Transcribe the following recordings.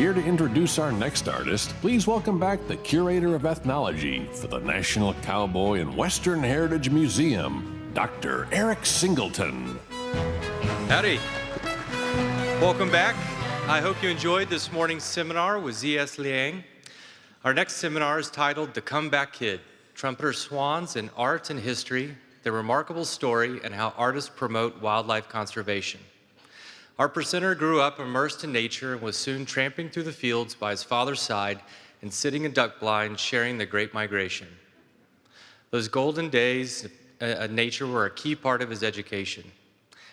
Here to introduce our next artist, please welcome back the Curator of Ethnology for the National Cowboy and Western Heritage Museum, Dr. Eric Singleton. Howdy. Welcome back. I hope you enjoyed this morning's seminar with Z.S. Liang. Our next seminar is titled The Comeback Kid, Trumpeter Swans in Art and History, Their Remarkable Story, and How Artists Promote Wildlife Conservation. Our presenter grew up immersed in nature and was soon tramping through the fields by his father's side and sitting in duck blinds sharing the Great Migration. Those golden days of nature were a key part of his education.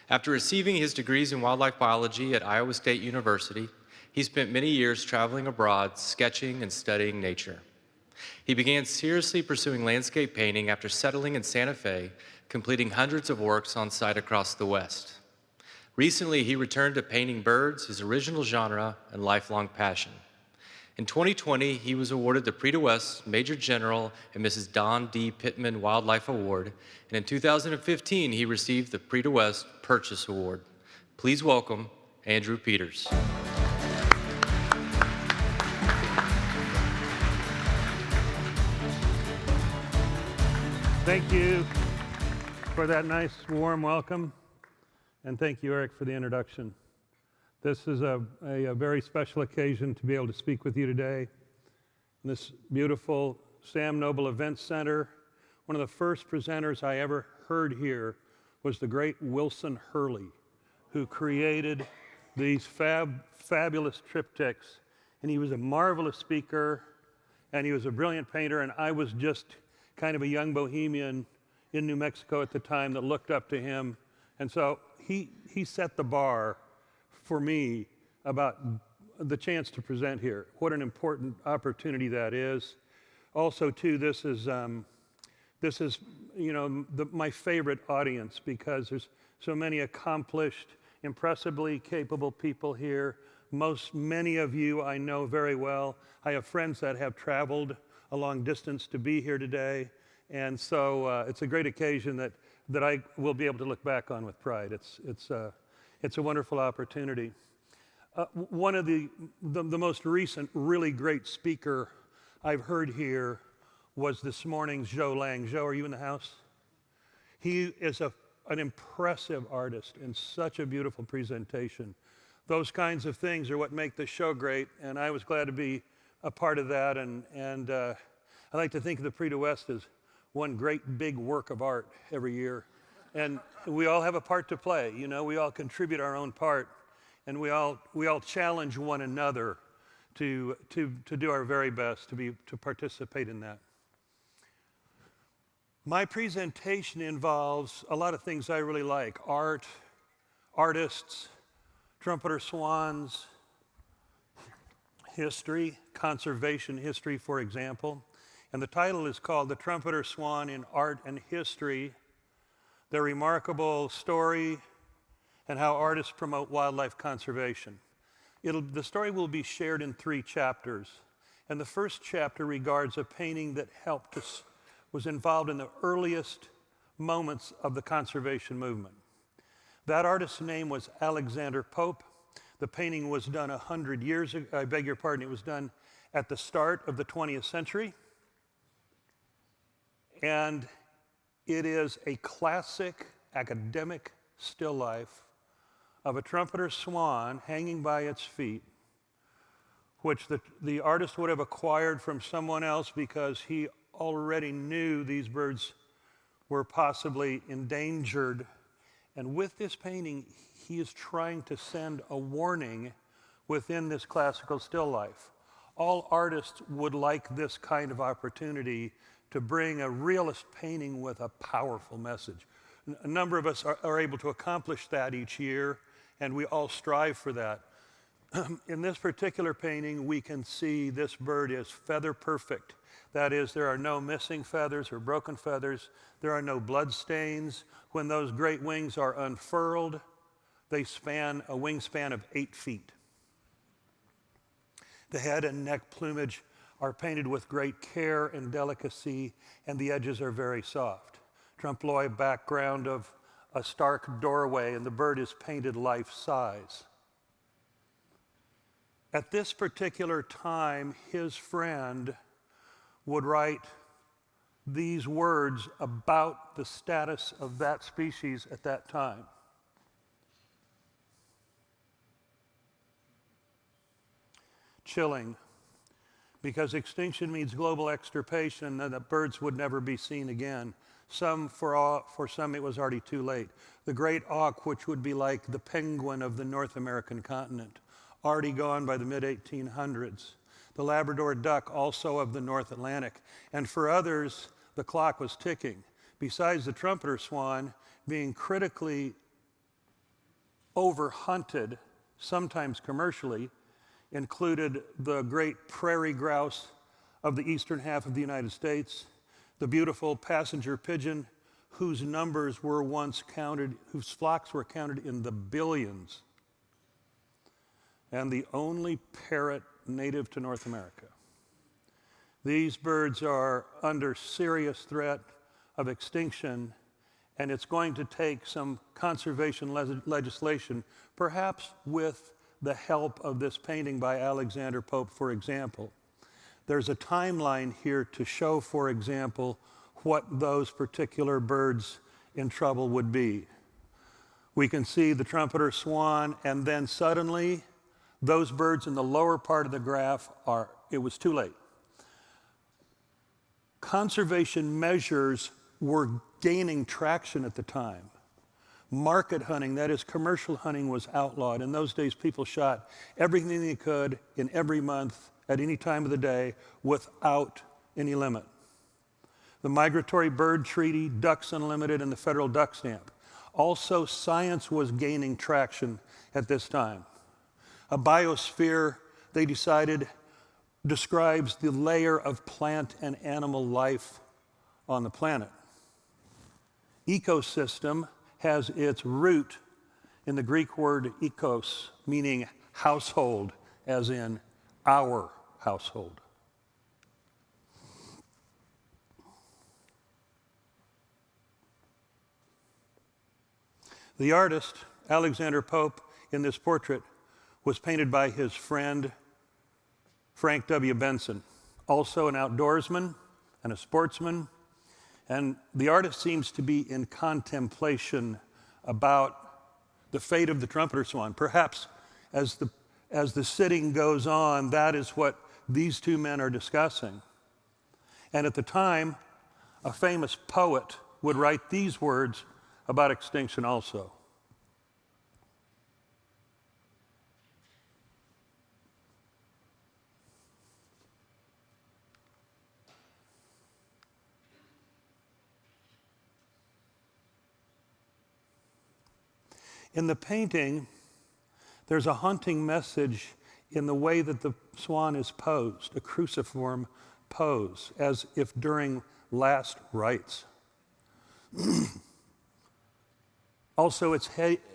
After receiving his degrees in wildlife biology at Iowa State University, he spent many years traveling abroad, sketching and studying nature. He began seriously pursuing landscape painting after settling in Santa Fe, completing hundreds of works on site across the West. Recently, he returned to painting birds, his original genre and lifelong passion. In 2020, he was awarded the Prix de West Major General and Mrs. Don D. Pittman Wildlife Award, and in 2015, he received the Prix de West Purchase Award. Please welcome Andrew Peters. Thank you for that nice, warm welcome. And thank you, Eric, for the introduction. This is a very special occasion to be able to speak with you today in this beautiful Sam Noble Event Center. One of the first presenters I ever heard here was the great Wilson Hurley, who created these fabulous triptychs. And he was a marvelous speaker, and he was a brilliant painter, and I was just kind of a young bohemian in New Mexico at the time that looked up to him. And so he set the bar for me about the chance to present here. What an important opportunity that is. Also, too, this is my favorite audience because there's so many accomplished, impressively capable people here. Many of you I know very well. I have friends that have traveled a long distance to be here today, and so it's a great occasion that I will be able to look back on with pride. It's a wonderful opportunity. One of the most recent really great speaker I've heard here was this morning's Joe Lang. Joe, are you in the house? He is an impressive artist and such a beautiful presentation. Those kinds of things are what make the show great, and I was glad to be a part of that. And I like to think of the Prix de West as one great big work of art every year. And we all have a part to play, you know, we all contribute our own part, and we all challenge one another to do our very best to participate in that. My presentation involves a lot of things I really like: art, artists, trumpeter swans, history, conservation history, for example. And the title is called The Trumpeter Swan in Art and History, Their Remarkable Story, and How Artists Promote Wildlife Conservation. The story will be shared in 3 chapters. And the first chapter regards a painting that was involved in the earliest moments of the conservation movement. That artist's name was Alexander Pope. The painting was done 100 years ago, I beg your pardon, it was done at the start of the 20th century. And it is a classic academic still life of a trumpeter swan hanging by its feet, which the artist would have acquired from someone else because he already knew these birds were possibly endangered. And with this painting, he is trying to send a warning within this classical still life. All artists would like this kind of opportunity to bring a realist painting with a powerful message. A number of us are able to accomplish that each year, and we all strive for that. In this particular painting, we can see this bird is feather perfect. That is, there are no missing feathers or broken feathers. There are no blood stains. When those great wings are unfurled, they span a wingspan of 8 feet. The head and neck plumage are painted with great care and delicacy, and the edges are very soft. Trompe-l'oeil background of a stark doorway, and the bird is painted life-size. At this particular time, his friend would write these words about the status of that species at that time. Chilling, because extinction means global extirpation and that birds would never be seen again. For some, it was already too late. The great auk, which would be like the penguin of the North American continent, already gone by the mid-1800s. The Labrador duck, also of the North Atlantic. And for others, the clock was ticking. Besides the trumpeter swan being critically overhunted, sometimes commercially, included the great prairie grouse of the eastern half of the United States, the beautiful passenger pigeon, whose numbers were once counted, whose flocks were counted in the billions, and the only parrot native to North America. These birds are under serious threat of extinction, and it's going to take some conservation legislation, perhaps with the help of this painting by Alexander Pope, for example. There's a timeline here to show, for example, what those particular birds in trouble would be. We can see the trumpeter swan, and then suddenly, those birds in the lower part of the graph it was too late. Conservation measures were gaining traction at the time. Market hunting, that is commercial hunting, was outlawed. In those days, people shot everything they could in every month, at any time of the day, without any limit. The Migratory Bird Treaty, Ducks Unlimited, and the Federal Duck Stamp. Also, science was gaining traction at this time. A biosphere, they decided, describes the layer of plant and animal life on the planet. Ecosystem has its root in the Greek word ekos, meaning household, as in our household. The artist, Alexander Pope, in this portrait, was painted by his friend, Frank W. Benson, also an outdoorsman and a sportsman. And the artist seems to be in contemplation about the fate of the trumpeter swan. Perhaps as the sitting goes on, that is what these two men are discussing. And at the time, a famous poet would write these words about extinction also. In the painting, there's a haunting message in the way that the swan is posed, a cruciform pose, as if during last rites. Also, it's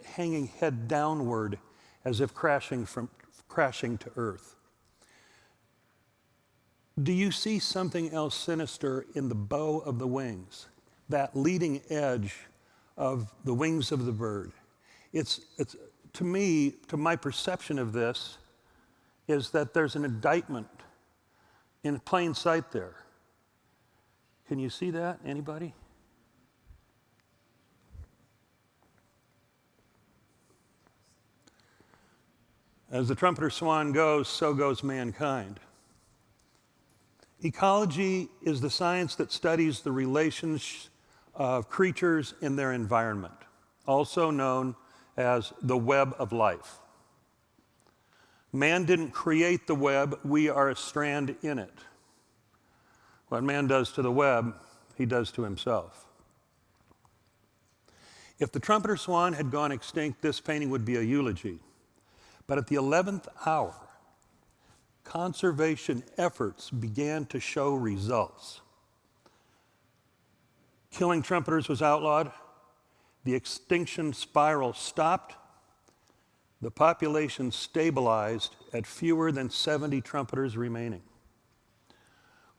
hanging head downward, as if crashing to earth. Do you see something else sinister in the bow of the wings, that leading edge of the wings of the bird? It's to me, to my perception of this, is that there's an indictment in plain sight there. Can you see that? Anybody? As the trumpeter swan goes, so goes mankind. Ecology is the science that studies the relations of creatures in their environment, also known as the web of life. Man didn't create the web, we are a strand in it. What man does to the web, he does to himself. If the trumpeter swan had gone extinct, this painting would be a eulogy. But at the 11th hour, conservation efforts began to show results. Killing trumpeters was outlawed. The extinction spiral stopped. The population stabilized at fewer than 70 trumpeters remaining.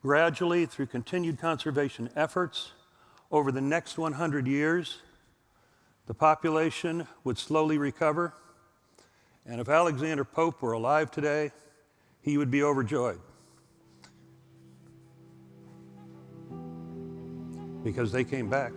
Gradually, through continued conservation efforts, over the next 100 years, the population would slowly recover. And if Alexander Pope were alive today, he would be overjoyed. Because they came back.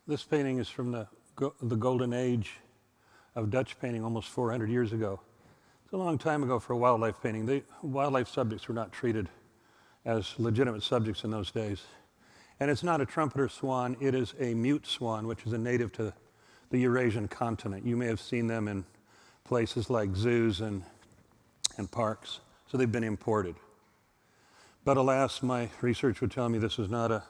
This painting is from the golden age of Dutch painting, almost 400 years ago. It's a long time ago for a wildlife painting. Wildlife subjects were not treated as legitimate subjects in those days. And it's not a trumpeter swan, it is a mute swan, which is a native to the Eurasian continent. You may have seen them in places like zoos and parks, so they've been imported. But alas, my research would tell me this is not a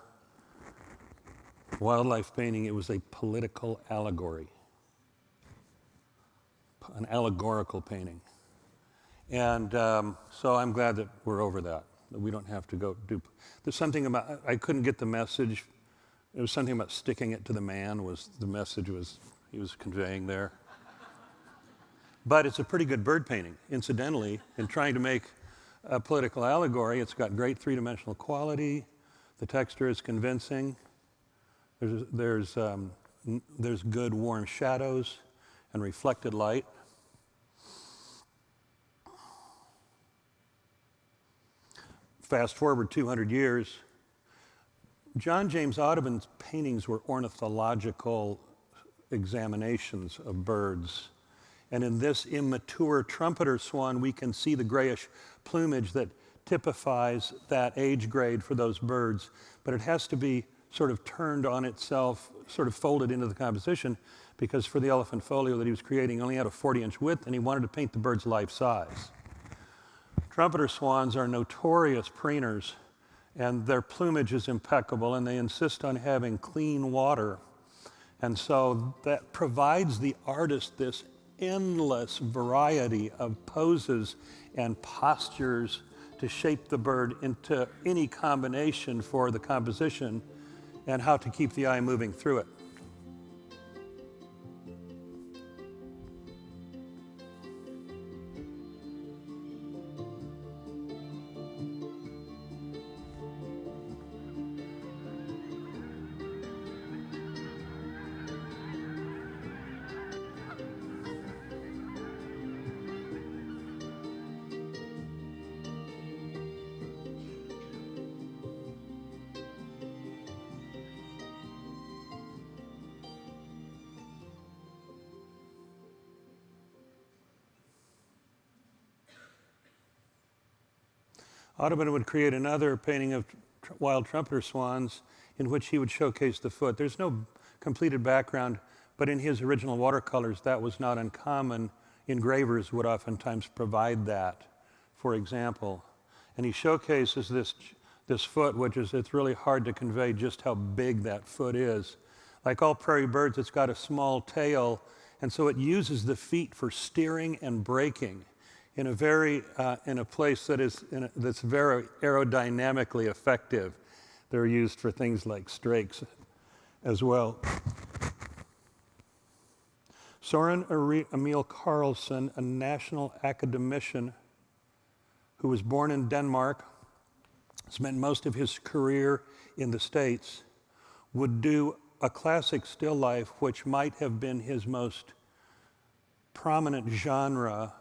wildlife painting, it was a political allegory, an allegorical painting. And so I'm glad that we're over that we don't have to go do. There's something about, I couldn't get the message. It was something about sticking it to the man was the message he was conveying there. But it's a pretty good bird painting. Incidentally, in trying to make a political allegory, it's got great three-dimensional quality. The texture is convincing. There's good warm shadows and reflected light. Fast forward 200 years, John James Audubon's paintings were ornithological examinations of birds. And in this immature trumpeter swan, we can see the grayish plumage that typifies that age grade for those birds. But it has to be sort of turned on itself, sort of folded into the composition, because for the elephant folio that he was creating, he only had a 40-inch width, and he wanted to paint the bird's life size. Trumpeter swans are notorious preeners, and their plumage is impeccable, and they insist on having clean water. And so that provides the artist this endless variety of poses and postures to shape the bird into any combination for the composition and how to keep the eye moving through it. Audubon would create another painting of wild trumpeter swans in which he would showcase the foot. There's no completed background, but in his original watercolors, that was not uncommon. Engravers would oftentimes provide that, for example. And he showcases this foot, it's really hard to convey just how big that foot is. Like all prairie birds, it's got a small tail, and so it uses the feet for steering and braking in a place that's very aerodynamically effective. They're used for things like strakes as well. Soren Emil Carlsen, a national academician who was born in Denmark, spent most of his career in the States, would do a classic still life, which might have been his most prominent genre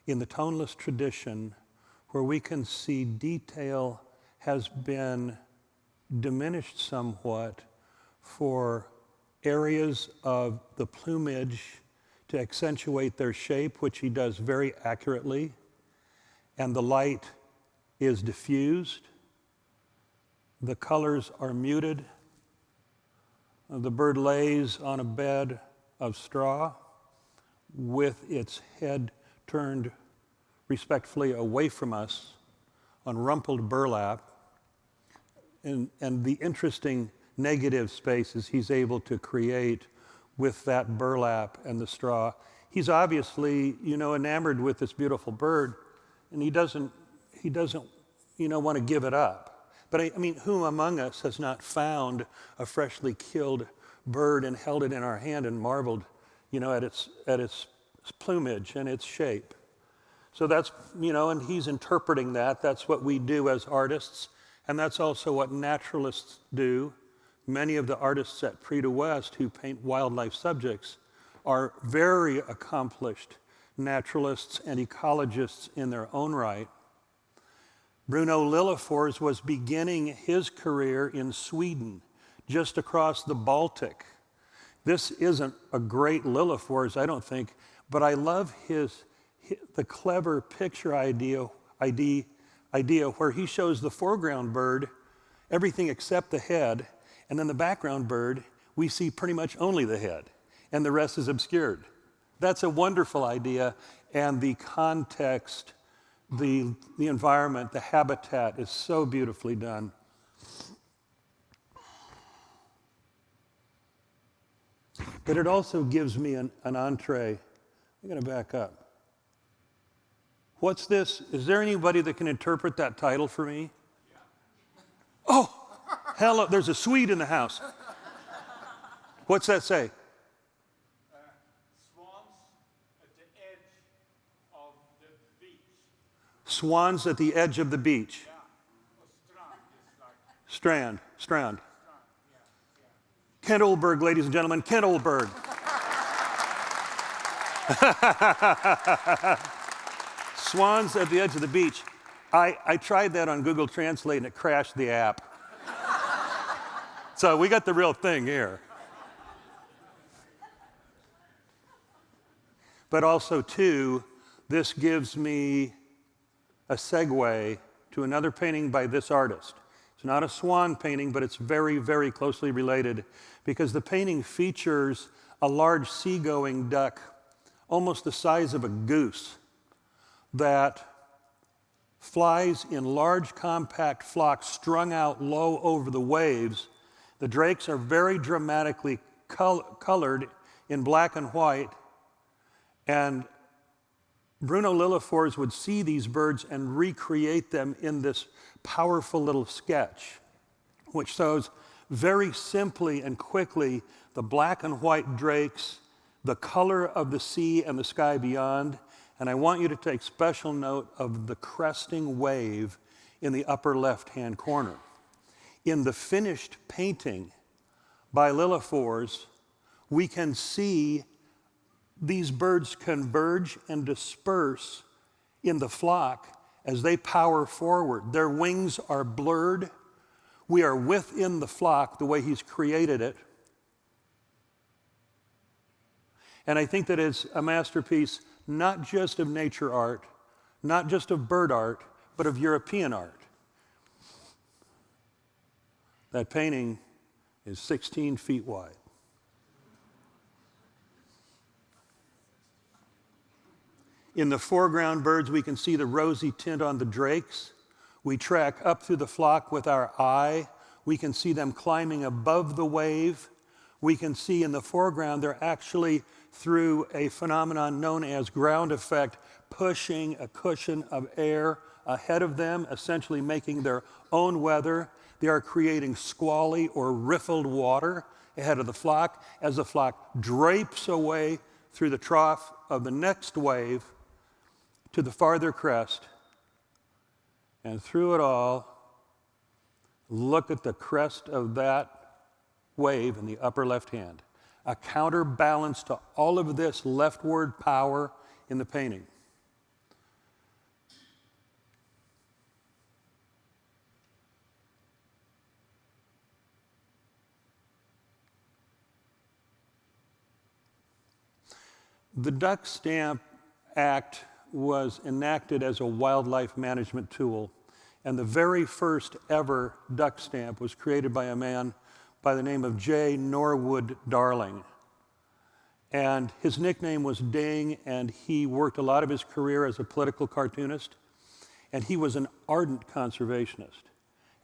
in the toneless tradition, where we can see detail has been diminished somewhat for areas of the plumage to accentuate their shape, which he does very accurately, and the light is diffused. The colors are muted. The bird lays on a bed of straw with its head turned respectfully away from us on rumpled burlap. And the interesting negative spaces he's able to create with that burlap and the straw. He's obviously, enamored with this beautiful bird, and he doesn't, want to give it up. But I mean, who among us has not found a freshly killed bird and held it in our hand and marveled, at its plumage and its shape? So that's, and he's interpreting that. That's what we do as artists, and that's also what naturalists do. Many of the artists at Prix de West who paint wildlife subjects are very accomplished naturalists and ecologists in their own right. Bruno Lilliefors was beginning his career in Sweden, just across the Baltic. This isn't a great Lilliefors, I don't think, but I love the clever picture idea where he shows the foreground bird, everything except the head, and then the background bird, we see pretty much only the head, and the rest is obscured. That's a wonderful idea, and the context, the environment, the habitat is so beautifully done. But it also gives me an entree. I'm going to back up. What's this? Is there anybody that can interpret that title for me? Yeah. Oh, hello, there's a Swede in the house. What's that say? Swans at the edge of the beach. Strand. Kent Oldberg, ladies and gentlemen, Kent Oldberg. Swans at the edge of the beach. I tried that on Google Translate and it crashed the app. So we got the real thing here. But also, too, this gives me a segue to another painting by this artist. It's not a swan painting, but it's very, very closely related because the painting features a large seagoing duck, almost the size of a goose, that flies in large, compact flocks strung out low over the waves. The drakes are very dramatically colored in black and white, and Bruno Lilliefors would see these birds and recreate them in this powerful little sketch, which shows very simply and quickly the black and white drakes, the color of the sea and the sky beyond. And I want you to take special note of the cresting wave in the upper left-hand corner. In the finished painting by Lilliefors, we can see these birds converge and disperse in the flock as they power forward. Their wings are blurred. We are within the flock the way he's created it. And I think that it's a masterpiece not just of nature art, not just of bird art, but of European art. That painting is 16 feet wide. In the foreground birds, we can see the rosy tint on the drakes. We track up through the flock with our eye. We can see them climbing above the wave. We can see in the foreground they're actually, through a phenomenon known as ground effect, pushing a cushion of air ahead of them, essentially making their own weather. They are creating squally or riffled water ahead of the flock as the flock drapes away through the trough of the next wave to the farther crest. And through it all, look at the crest of that wave in the upper left hand, a counterbalance to all of this leftward power in the painting. The Duck Stamp Act was enacted as a wildlife management tool, and the very first ever duck stamp was created by a man by the name of J. Norwood Darling. And his nickname was Ding, and he worked a lot of his career as a political cartoonist, and he was an ardent conservationist.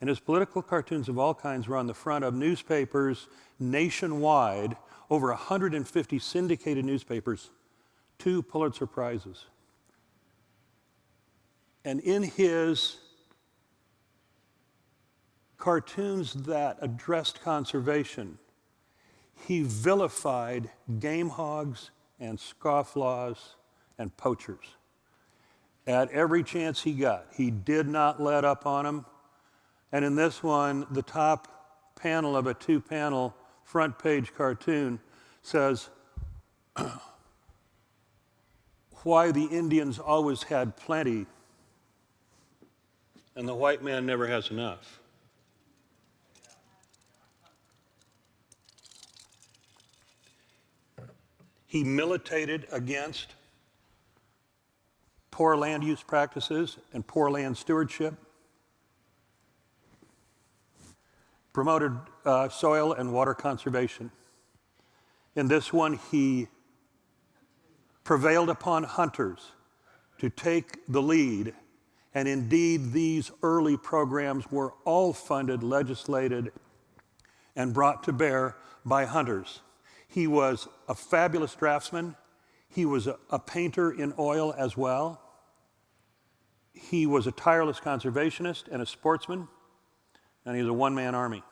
And his political cartoons of all kinds were on the front of newspapers nationwide, over 150 syndicated newspapers, 2 Pulitzer Prizes. And in his cartoons that addressed conservation, he vilified game hogs and scofflaws and poachers. At every chance he got, he did not let up on them. And in this one, the top panel of a 2-panel front page cartoon says, why the Indians always had plenty and the white man never has enough. He militated against poor land use practices and poor land stewardship, promoted soil and water conservation. In this one, he prevailed upon hunters to take the lead, and indeed these early programs were all funded, legislated, and brought to bear by hunters. He was a fabulous draftsman. He was a painter in oil as well. He was a tireless conservationist and a sportsman, and he was a one-man army.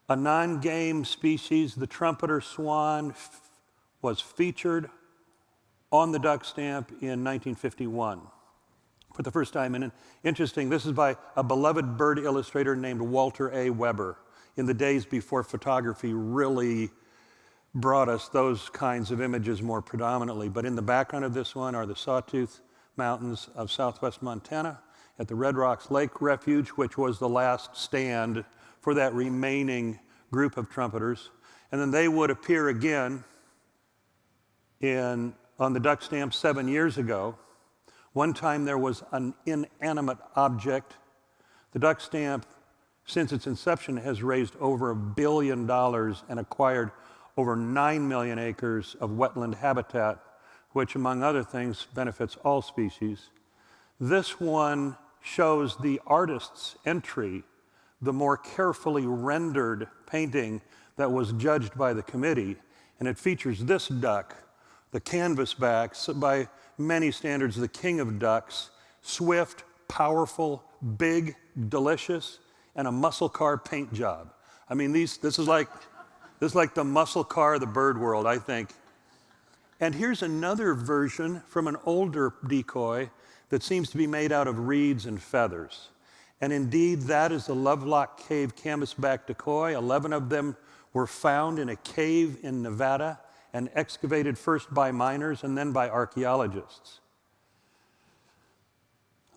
A non-game species, the trumpeter swan, was featured on the duck stamp in 1951 for the first time. And interesting, this is by a beloved bird illustrator named Walter A. Weber, in the days before photography really brought us those kinds of images more predominantly. But in the background of this one are the Sawtooth Mountains of southwest Montana at the Red Rocks Lake Refuge, which was the last stand for that remaining group of trumpeters. And then they would appear again on the duck stamp 7 years ago. One time there was an inanimate object. The duck stamp, since its inception, has raised over $1 billion and acquired over 9 million acres of wetland habitat, which, among other things, benefits all species. This one shows the artist's entry, the more carefully rendered painting that was judged by the committee, and it features this duck, the canvasback, by many standards, the king of ducks, swift, powerful, big, delicious, and a muscle car paint job. I mean, this is like the muscle car of the bird world, I think. And here's another version from an older decoy that seems to be made out of reeds and feathers. And indeed, that is the Lovelock Cave canvasback decoy. 11 of them were found in a cave in Nevada and excavated first by miners and then by archaeologists.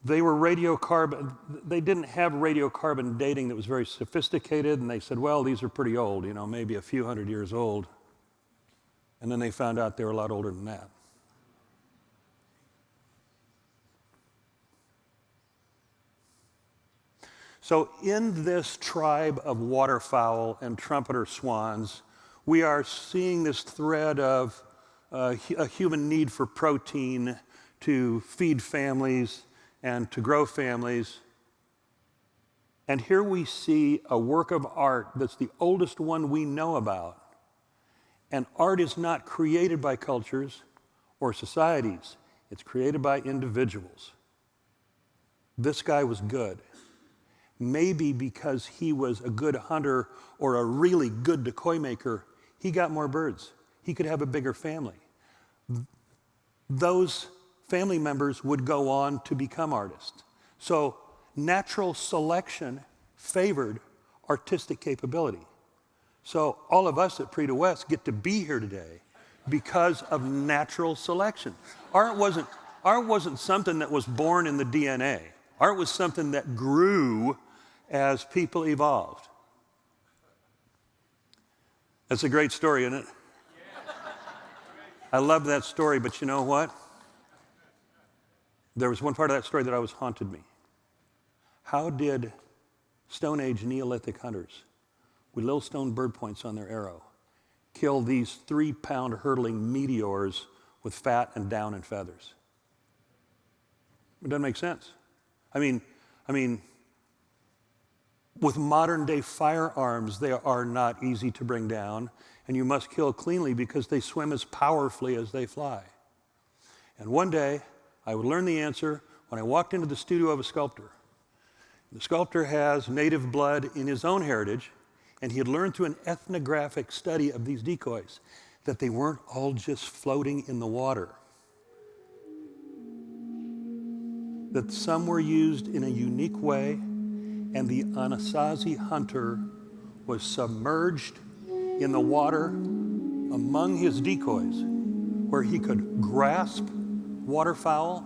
They were they didn't have radiocarbon dating that was very sophisticated, and they said, well, these are pretty old, maybe a few hundred years old. And then they found out they were a lot older than that. So in this tribe of waterfowl and trumpeter swans, we are seeing this thread of a human need for protein to feed families and to grow families. And here we see a work of art that's the oldest one we know about. And art is not created by cultures or societies. It's created by individuals. This guy was good. Maybe because he was a good hunter or a really good decoy maker, he got more birds. He could have a bigger family. Those family members would go on to become artists. So natural selection favored artistic capability. So all of us at Prix de West get to be here today because of natural selection. Art wasn't something that was born in the DNA. Art was something that grew as people evolved. That's a great story, isn't it? I love that story, but you know what? There was one part of that story that always haunted me. How did Stone Age Neolithic hunters with little stone bird points on their arrow kill these 3-pound hurtling meteors with fat and down and feathers? It doesn't make sense. I mean, with modern day firearms, they are not easy to bring down, and you must kill cleanly because they swim as powerfully as they fly. And one day, I would learn the answer when I walked into the studio of a sculptor. The sculptor has native blood in his own heritage, and he had learned through an ethnographic study of these decoys that they weren't all just floating in the water. That some were used in a unique way, and the Anasazi hunter was submerged in the water among his decoys, where he could grasp waterfowl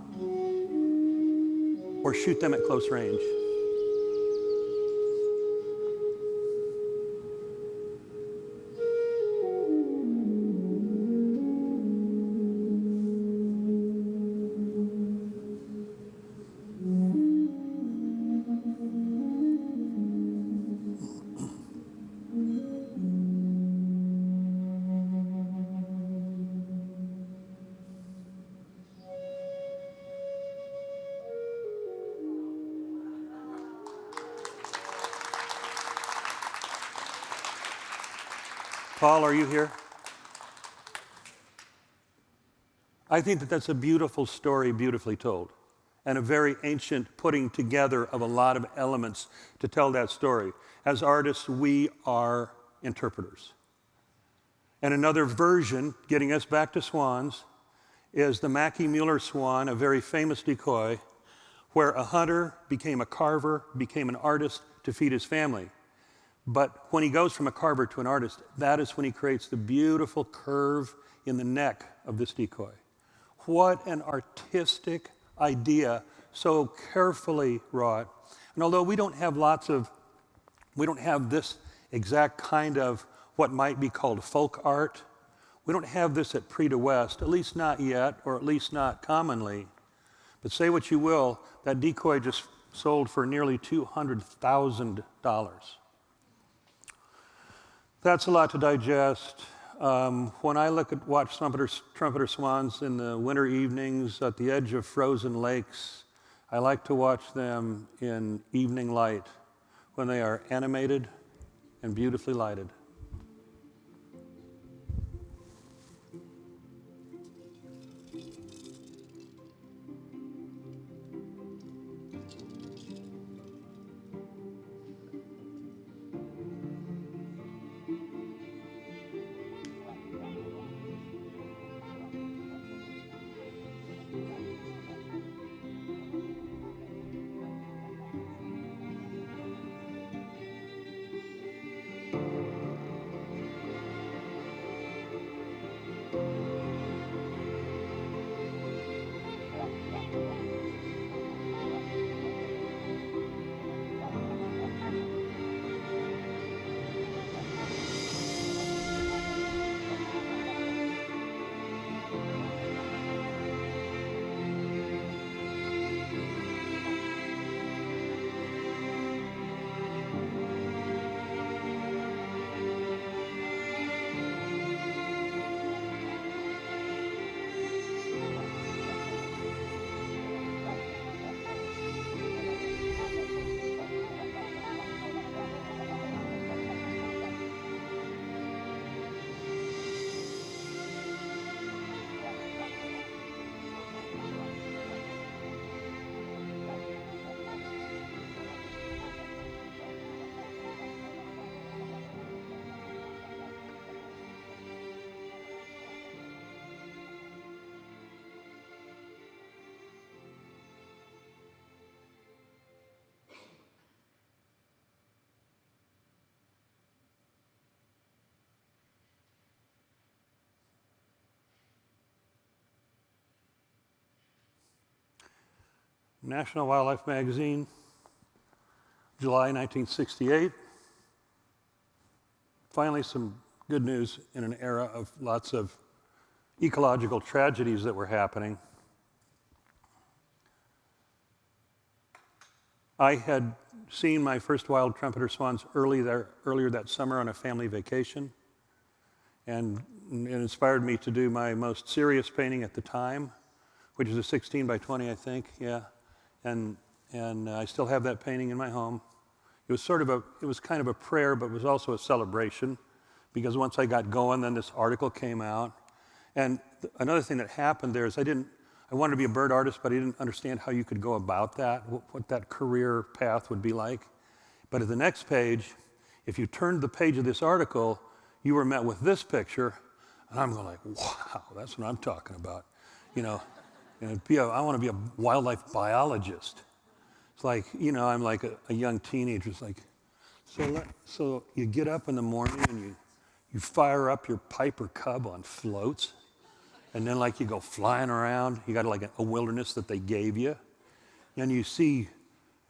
or shoot them at close range. Paul, are you here? I think that that's a beautiful story, beautifully told, and a very ancient putting together of a lot of elements to tell that story. As artists, we are interpreters. And another version, getting us back to swans, is the Mackie Mueller swan, a very famous decoy, where a hunter became a carver, became an artist to feed his family. But when he goes from a carver to an artist, that is when he creates the beautiful curve in the neck of this decoy. What an artistic idea, so carefully wrought. And although we don't have this exact kind of what might be called folk art, we don't have this at Prix de West, at least not yet, or at least not commonly. But say what you will, that decoy just sold for nearly $200,000. That's a lot to digest. When I watch trumpeter swans in the winter evenings at the edge of frozen lakes, I like to watch them in evening light when they are animated and beautifully lighted. National Wildlife Magazine, July 1968. Finally, some good news in an era of lots of ecological tragedies that were happening. I had seen my first wild trumpeter swans earlier that summer on a family vacation, and it inspired me to do my most serious painting at the time, which is a 16 by 20, I think, yeah. And I still have that painting in my home. It was kind of a prayer, but it was also a celebration, because once I got going, then this article came out. And another thing that happened there is I wanted to be a bird artist, but I didn't understand how you could go about that, what that career path would be like. But at the next page, if you turned the page of this article, you were met with this picture, and I'm going like, wow, that's what I'm talking about. You know, I want to be a wildlife biologist. It's like, I'm like a young teenager. It's like, so you get up in the morning and you fire up your Piper Cub on floats, and then like you go flying around. You got like a wilderness that they gave you, and you see,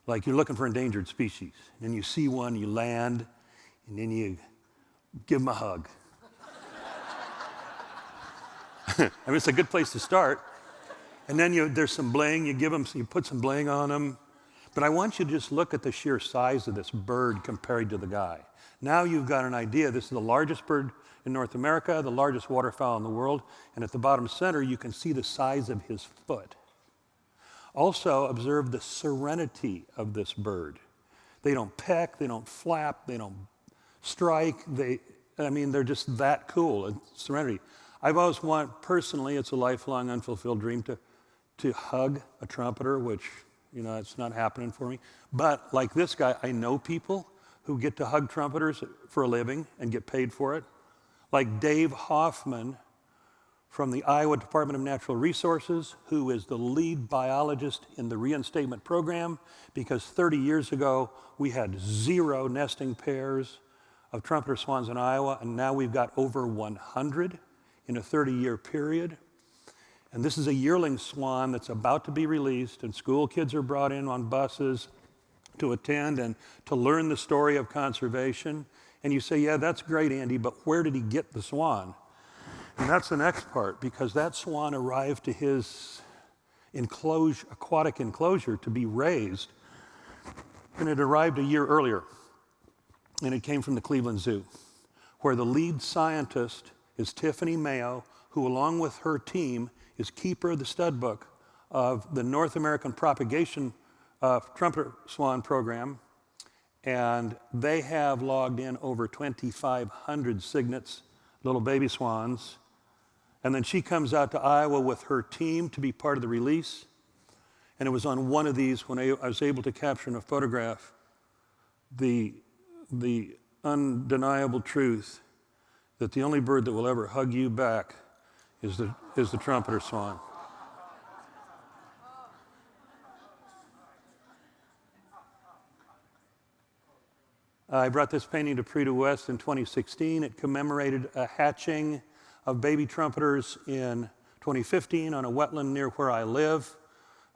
like you're looking for endangered species, and you see one, you land, and then you give them a hug. I mean, it's a good place to start. And then there's some bling, you put some bling on them. But I want you to just look at the sheer size of this bird compared to the guy. Now you've got an idea. This is the largest bird in North America, the largest waterfowl in the world, and at the bottom center you can see the size of his foot. Also observe the serenity of this bird. They don't peck, they don't flap, they don't strike, they're just that cool, and serenity. I've always personally, it's a lifelong unfulfilled dream to hug a trumpeter, which, it's not happening for me. But like this guy, I know people who get to hug trumpeters for a living and get paid for it. Like Dave Hoffman from the Iowa Department of Natural Resources, who is the lead biologist in the reinstatement program, because 30 years ago, we had 0 nesting pairs of trumpeter swans in Iowa, and now we've got over 100 in a 30-year period. And this is a yearling swan that's about to be released, and school kids are brought in on buses to attend and to learn the story of conservation. And you say, yeah, that's great, Andy, but where did he get the swan? And that's the next part, because that swan arrived to his aquatic enclosure to be raised, and it arrived a year earlier, and it came from the Cleveland Zoo, where the lead scientist is Tiffany Mayo, who along with her team is keeper of the stud book of the North American Propagation Trumpeter Swan Program, and they have logged in over 2,500 cygnets, little baby swans. And then she comes out to Iowa with her team to be part of the release. And it was on one of these when I was able to capture in a photograph the undeniable truth that the only bird that will ever hug you back is the trumpeter swan. I brought this painting to Prix de West in 2016. It commemorated a hatching of baby trumpeters in 2015 on a wetland near where I live.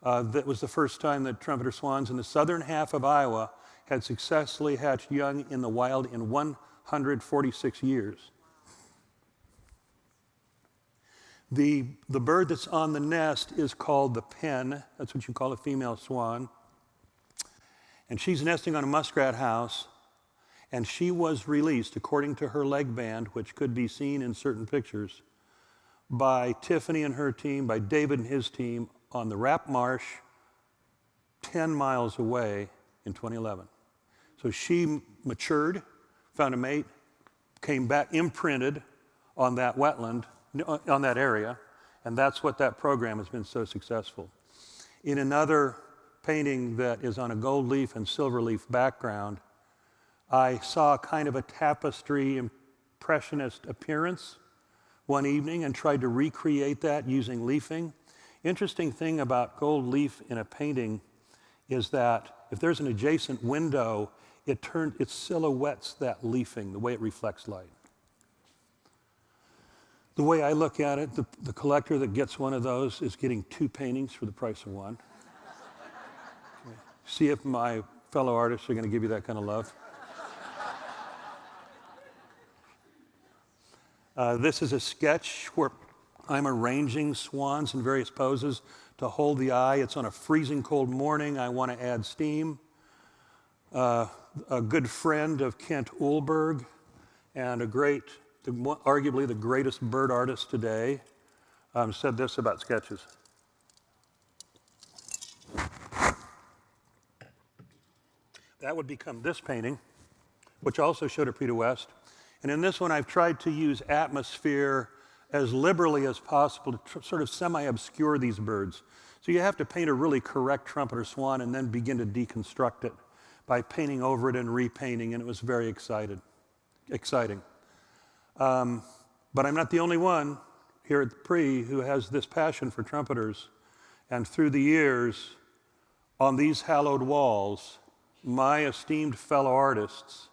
That was the first time that trumpeter swans in the southern half of Iowa had successfully hatched young in the wild in 146 years. The bird that's on the nest is called the pen. That's what you call a female swan. And she's nesting on a muskrat house. And she was released, according to her leg band, which could be seen in certain pictures, by Tiffany and her team, by David and his team, on the Rapp Marsh, 10 miles away in 2011. So she matured, found a mate, came back, imprinted on that wetland, on that area, and that's what that program has been so successful. In another painting that is on a gold leaf and silver leaf background, I saw kind of a tapestry impressionist appearance one evening and tried to recreate that using leafing. Interesting thing about gold leaf in a painting is that if there's an adjacent window, it silhouettes that leafing, the way it reflects light. The way I look at it, the collector that gets one of those is getting 2 paintings for the price of one. See if my fellow artists are going to give you that kind of love. This is a sketch where I'm arranging swans in various poses to hold the eye. It's on a freezing cold morning. I want to add steam. A good friend of Kent Uhlberg and arguably the greatest bird artist today, said this about sketches. That would become this painting, which also showed at Prix de West. And in this one, I've tried to use atmosphere as liberally as possible to sort of semi-obscure these birds. So you have to paint a really correct trumpeter swan and then begin to deconstruct it by painting over it and repainting, and it was very exciting. But I'm not the only one here at the Prix who has this passion for trumpeters. And through the years, on these hallowed walls, my esteemed fellow artists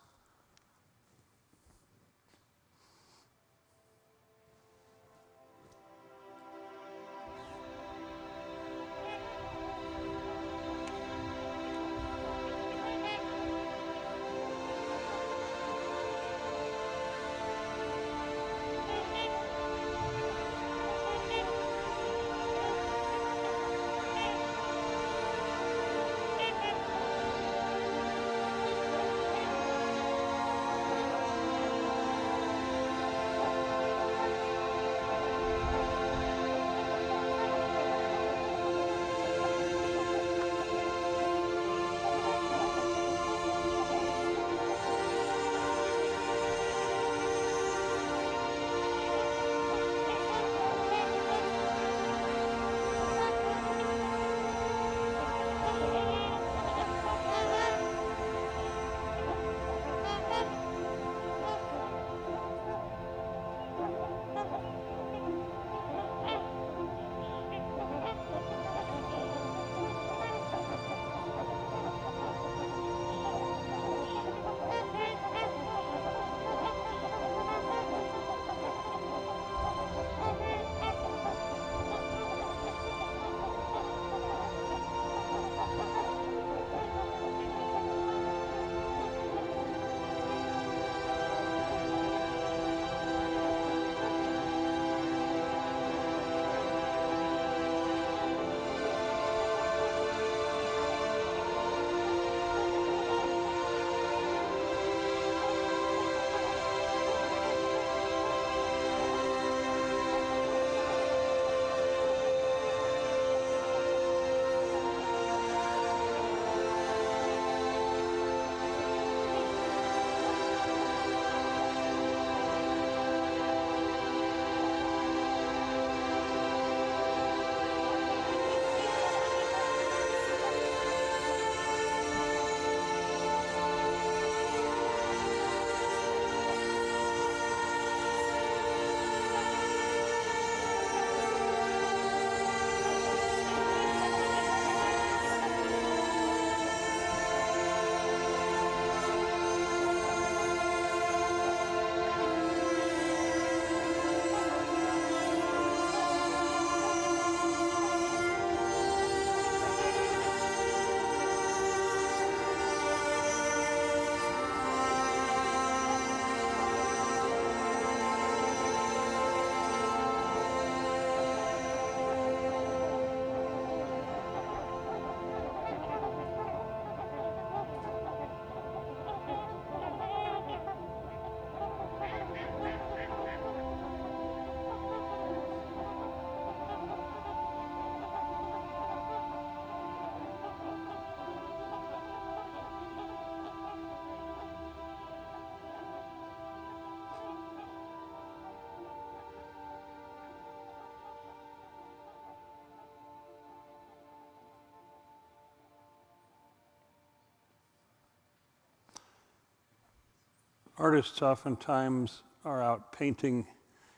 Artists oftentimes are out painting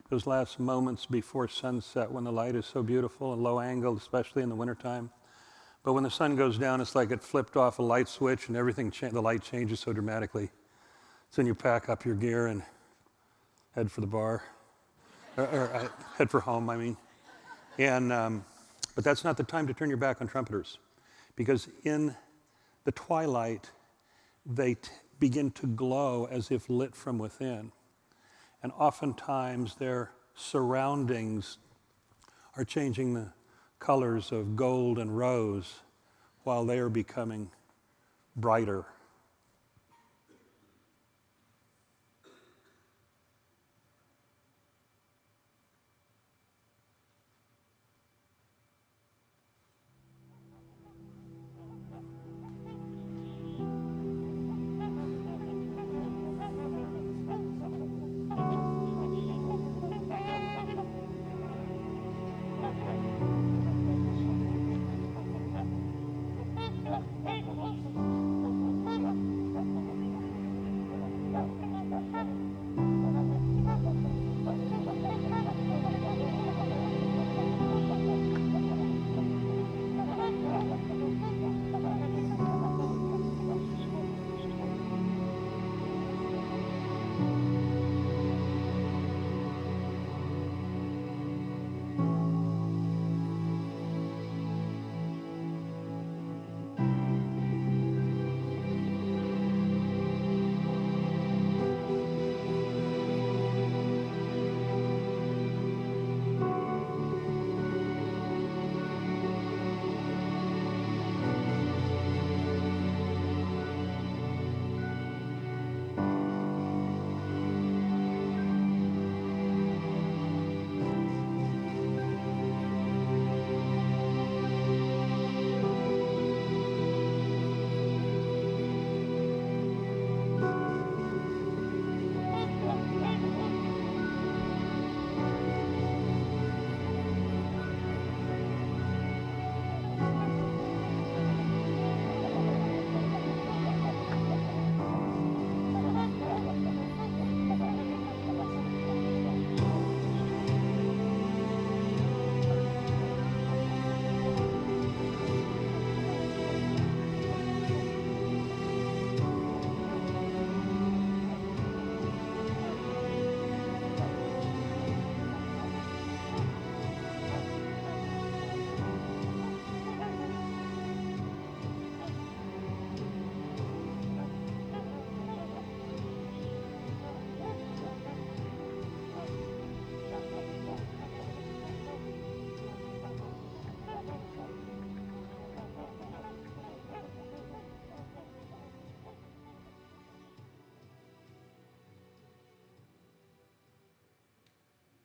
those last moments before sunset when the light is so beautiful and low angled, especially in the wintertime. But when the sun goes down, it's like it flipped off a light switch and everything, the light changes so dramatically. So then you pack up your gear and head for the bar, or head for home, I mean. And, but that's not the time to turn your back on trumpeters, because in the twilight, they begin to glow as if lit from within. And oftentimes their surroundings are changing the colors of gold and rose while they are becoming brighter.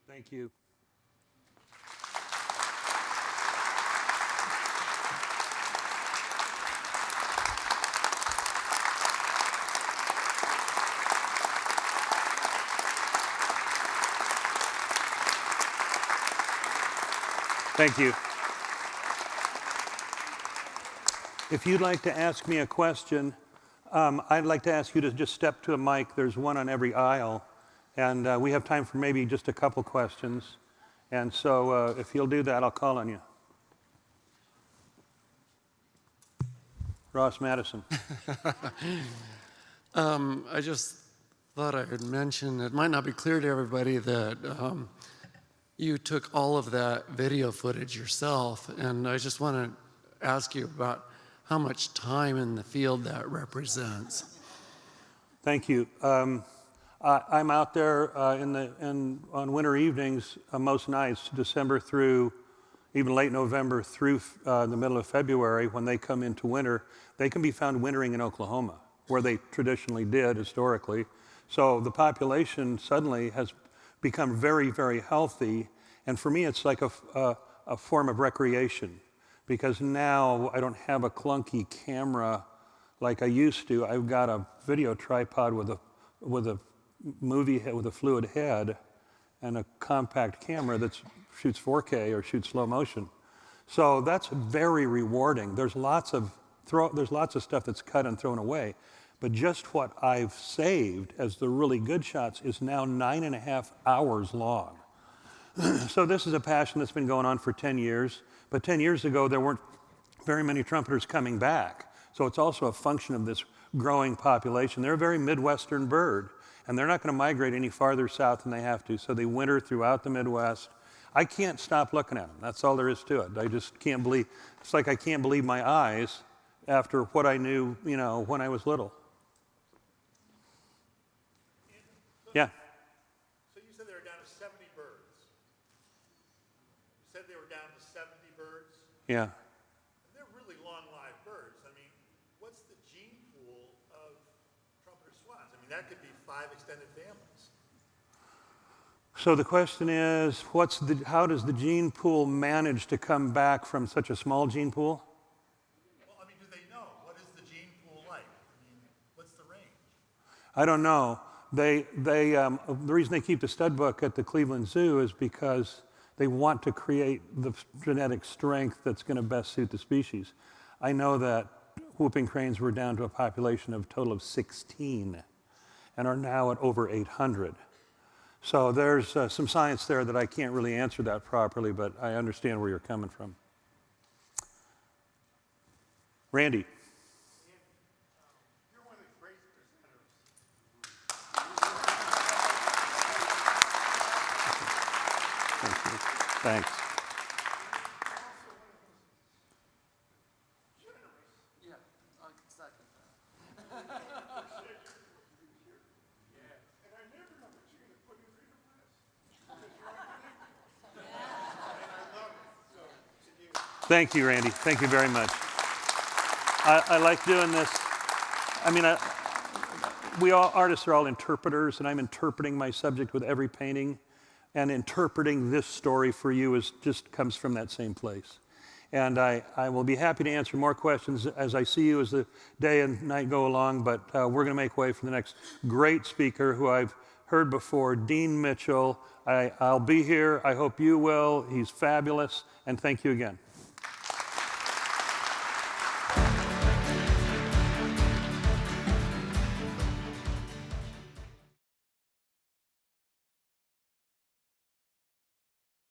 Thank you. Thank you. If you'd like to ask me a question, I'd like to ask you to just step to a mic. There's one on every aisle. And we have time for maybe just a couple questions. And so if you'll do that, I'll call on you. Ross Madison. I just thought I would mention, it might not be clear to everybody that you took all of that video footage yourself, and I just want to ask you about how much time in the field that represents. Thank you. I'm out there on winter evenings most nights, December through even late November through the middle of February. When they come into winter, they can be found wintering in Oklahoma, where they traditionally did historically. So the population suddenly has become very, very healthy. And for me, it's like a form of recreation, because now I don't have a clunky camera like I used to. I've got a video tripod with a movie head, with a fluid head, and a compact camera that shoots 4K or shoots slow motion. So that's very rewarding. There's lots of stuff that's cut and thrown away, but just what I've saved as the really good shots is now 9.5 hours long. So this is a passion that's been going on for 10 years, but 10 years ago there weren't very many trumpeters coming back. So it's also a function of this growing population. They're a very Midwestern bird, and they're not going to migrate any farther south than they have to, so they winter throughout the Midwest. I can't stop looking at them. That's all there is to it. I just can't believe, it's like I can't believe my eyes after what I knew, when I was little. Yeah. So you said they were down to 70 birds. You said they were down to 70 birds? Yeah. And they're really long-lived birds. I mean, what's the gene pool of trumpeter swans? I mean, that could be 5 extended families. So the question is, how does the gene pool manage to come back from such a small gene pool? Well, I mean, do they know? What is the gene pool like? I mean, what's the range? I don't know. The reason they keep the stud book at the Cleveland Zoo is because they want to create the genetic strength that's going to best suit the species. I know that whooping cranes were down to a population of a total of 16 and are now at over 800. So there's some science there that I can't really answer that properly, but I understand where you're coming from. Randy. You're one of the great presenters. Thanks. Yeah, I'll second that. And I never know what you're going to put in your list. Thank you, Randy. Thank you very much. I like doing this. I mean, artists are all interpreters, and I'm interpreting my subject with every painting. And interpreting this story for you just comes from that same place. And I will be happy to answer more questions as I see you as the day and night go along, but we're going to make way for the next great speaker who I've heard before, Dean Mitchell. I'll be here. I hope you will. He's fabulous, and thank you again.